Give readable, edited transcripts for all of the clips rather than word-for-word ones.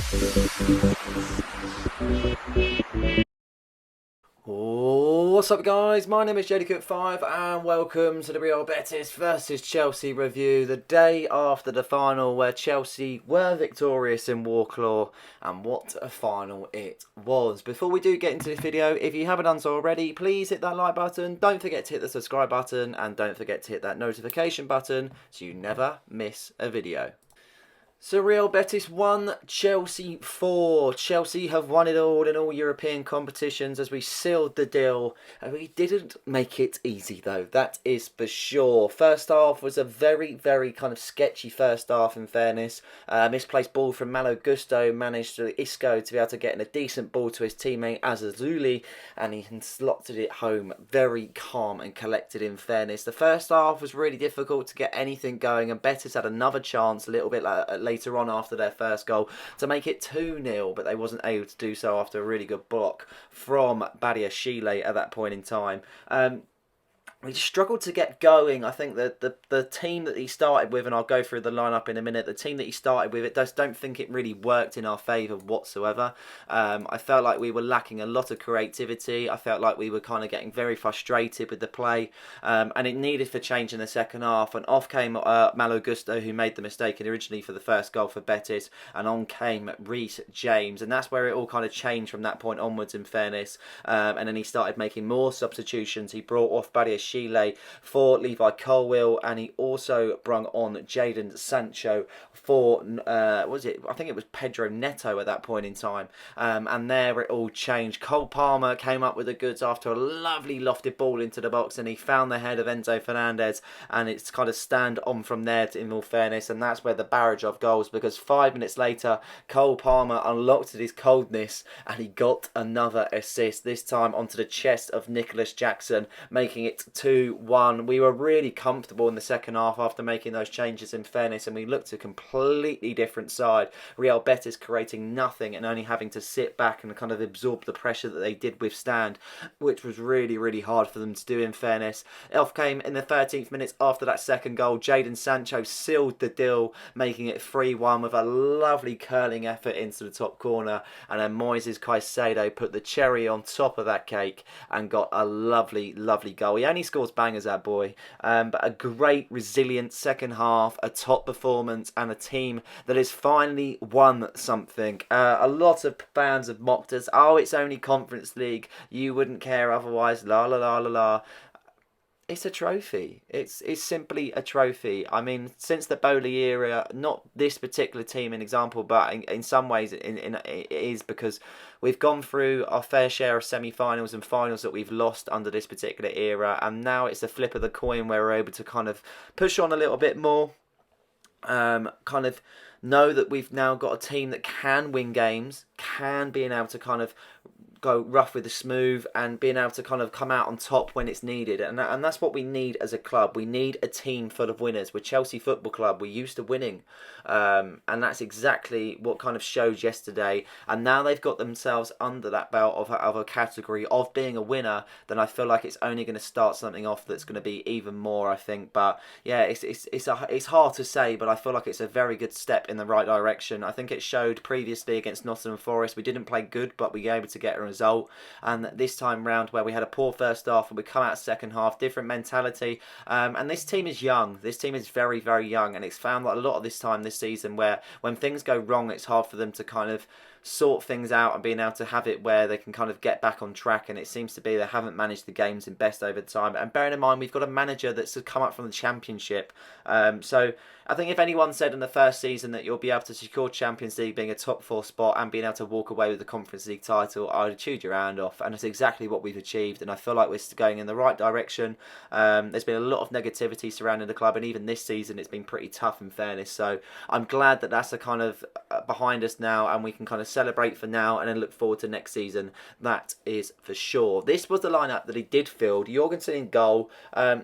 What's up guys, my name is JDCook5 and welcome to the Real Betis versus Chelsea review, the day after the final where Chelsea were victorious in Warclaw, and what a final it was. Before we do get into this video, if you haven't done so already, please hit that like button, don't forget to hit the subscribe button, and don't forget to hit that notification button so you never miss a video. So Real Betis 1, Chelsea 4. Chelsea have won it all in all European competitions as we sealed the deal. And we didn't make it easy though, that is for sure. First half was a very kind of sketchy first half in fairness. Misplaced ball from Malo Gusto managed to Isco to be able to get in a decent ball to his teammate Azazuli, and he slotted it home very calm and collected in fairness. The first half was really difficult to get anything going, and Betis had another chance a little bit later on after their first goal to make it 2-0, but they wasn't able to do so after a really good block from Badiashile at that point in time. We struggled to get going. I think that the team that he started with, and I'll go through the lineup in a minute, the team that he started with, don't think it really worked in our favour whatsoever. I felt like we were lacking a lot of creativity. I felt like we were kind of getting very frustrated with the play, and it needed for change in the second half. And off came Malo Gusto, who made the mistake originally for the first goal for Betis, and on came Reece James, and that's where it all kind of changed from that point onwards, in fairness. And then he started making more substitutions. He brought off Badiashile for Levi Colwill, and he also brung on Jadon Sancho for I think it was Pedro Neto at that point in time, and there it all changed. Cole Palmer came up with the goods after a lovely lofted ball into the box, and he found the head of Enzo Fernandez, and it's kind of stand on from there, in all fairness, and that's where the barrage of goals, because 5 minutes later Cole Palmer unlocked his coldness and he got another assist, this time onto the chest of Nicholas Jackson, making it 2-1. We were really comfortable in the second half after making those changes, in fairness, and we looked a completely different side. Real Betis creating nothing and only having to sit back and kind of absorb the pressure that they did withstand, which was really hard for them to do, in fairness. Off came in the 13th minutes after that second goal. Jadon Sancho sealed the deal, making it 3-1 with a lovely curling effort into the top corner, and then Moises Caicedo put the cherry on top of that cake and got a lovely goal. He only scores bangers, that boy, but a great resilient second half, a top performance, and a team that has finally won something. A lot of fans have mocked us. Oh, it's only Conference League, you wouldn't care otherwise, la la la la la. It's a trophy. It's simply a trophy. I mean, since the Bowley era, not this particular team in example, but in some ways it is, because we've gone through our fair share of semi-finals and finals that we've lost under this particular era, and now it's a flip of the coin where we're able to kind of push on a little bit more, kind of know that we've now got a team that can win games, can be able to kind of go rough with the smooth, and being able to kind of come out on top when it's needed, and that's what we need as a club. We need a team full of winners. We're Chelsea Football Club, we're used to winning, and that's exactly what kind of showed yesterday. And now they've got themselves under that belt of a category of being a winner, then I feel like it's only going to start something off that's going to be even more, I think. But yeah, it's hard to say, but I feel like it's a very good step in the right direction. I think it showed previously against Nottingham Forest. We didn't play good, but we were able to get a result, and this time round where we had a poor first half and we come out second half, different mentality, and this team is young. This team is very young, and it's found that a lot of this time this season where when things go wrong, it's hard for them to kind of sort things out and being able to have it where they can kind of get back on track, and it seems to be they haven't managed the games in best over time. And bearing in mind we've got a manager that's come up from the Championship, so I think if anyone said in the first season that you'll be able to secure Champions League being a top 4 spot and being able to walk away with the Conference League title, I would have chewed your hand off, and that's exactly what we've achieved, and I feel like we're going in the right direction. There's been a lot of negativity surrounding the club, and even this season it's been pretty tough, in fairness, so I'm glad that that's a kind of behind us now, and we can kind of celebrate for now and then look forward to next season. That is for sure. This was the lineup that he did field. Jorgensen in goal.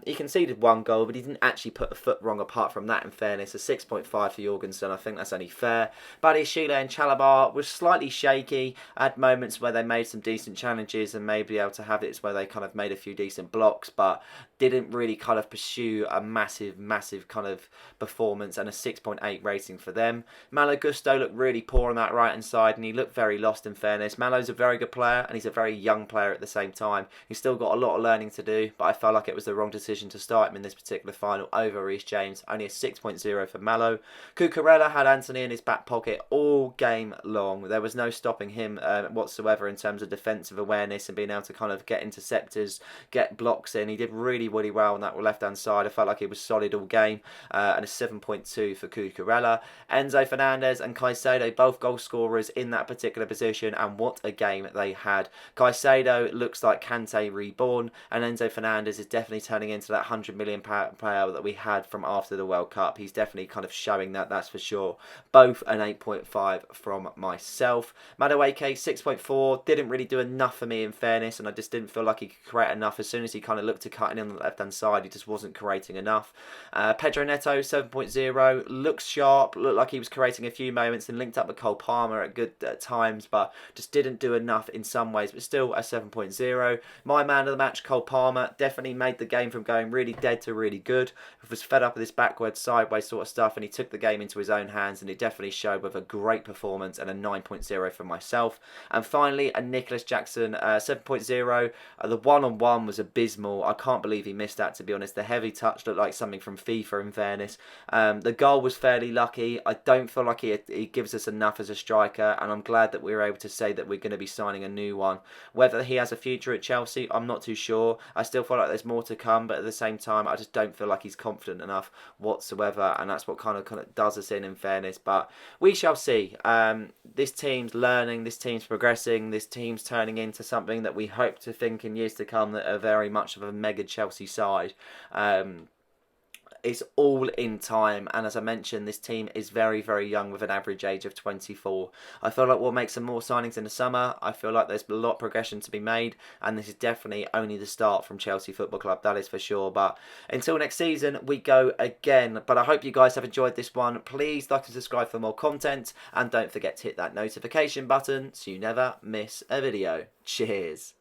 He conceded 1 goal, but he didn't actually put a foot wrong apart from that, in fairness. A 6.5 for Jorgensen. I think that's only fair. Badiashile and Chalobah was slightly shaky. Had moments where they made some decent challenges and maybe able to have it where they kind of made a few decent blocks, but didn't really kind of pursue a massive kind of performance, and a 6.8 rating for them. Malo Gusto looked really poor on that right hand side, and he looked very lost, in fairness. Malo's a very good player, and he's a very young player at the same time. He's still got a lot of learning to do, but I felt like it was the wrong decision to start him in this particular final over Reece James. Only a 6.0 for Malo. Cucurella had Anthony in his back pocket all game long. There was no stopping him whatsoever in terms of defensive awareness and being able to kind of get interceptors, get blocks in. He did really well on that left hand side. I felt like he was solid all game, and a 7.2 for Cucurella. Enzo Fernandez and Caicedo, both goal scorers in that particular position, and what a game they had. Caicedo looks like Kante reborn, and Enzo Fernandez is definitely turning into that £100 million player that we had from after the World Cup. He's definitely kind of showing that, that's for sure. Both an 8.5 from myself. Madueke, 6.4, didn't really do enough for me, in fairness, and I just didn't feel like he could create enough. As soon as he kind of looked to cutting in on the left hand side, he just wasn't creating enough. Pedro Neto, 7.0, looks sharp, looked like he was creating a few moments and linked up with Cole Palmer at good times, but just didn't do enough in some ways, but still a 7.0. My man of the match, Cole Palmer, definitely made the game from going really dead to really good. He was fed up with this backwards, sideways sort of stuff, and he took the game into his own hands, and he definitely showed with a great performance, and a 9.0 for myself. And finally, a Nicholas Jackson, 7.0. The one-on-one was abysmal. I can't believe he missed that, to be honest. The heavy touch looked like something from FIFA, in fairness. The goal was fairly lucky. I don't feel like he gives us enough as a striker, and I'm glad that we were able to say that we're going to be signing a new one. Whether he has a future at Chelsea, I'm not too sure. I still feel like there's more to come, but at the same time, I just don't feel like he's confident enough whatsoever, and that's what kind of does us in fairness. But we shall see. This team's learning, this team's progressing, this team's turning into something that we hope to think in years to come that are very much of a mega Chelsea side. It's all in time, and as I mentioned, this team is very young with an average age of 24. I feel like we'll make some more signings in the summer. I feel like there's a lot of progression to be made, and this is definitely only the start from Chelsea Football Club, that is for sure. But until next season, we go again. But I hope you guys have enjoyed this one. Please like and subscribe for more content, and don't forget to hit that notification button so you never miss a video. Cheers.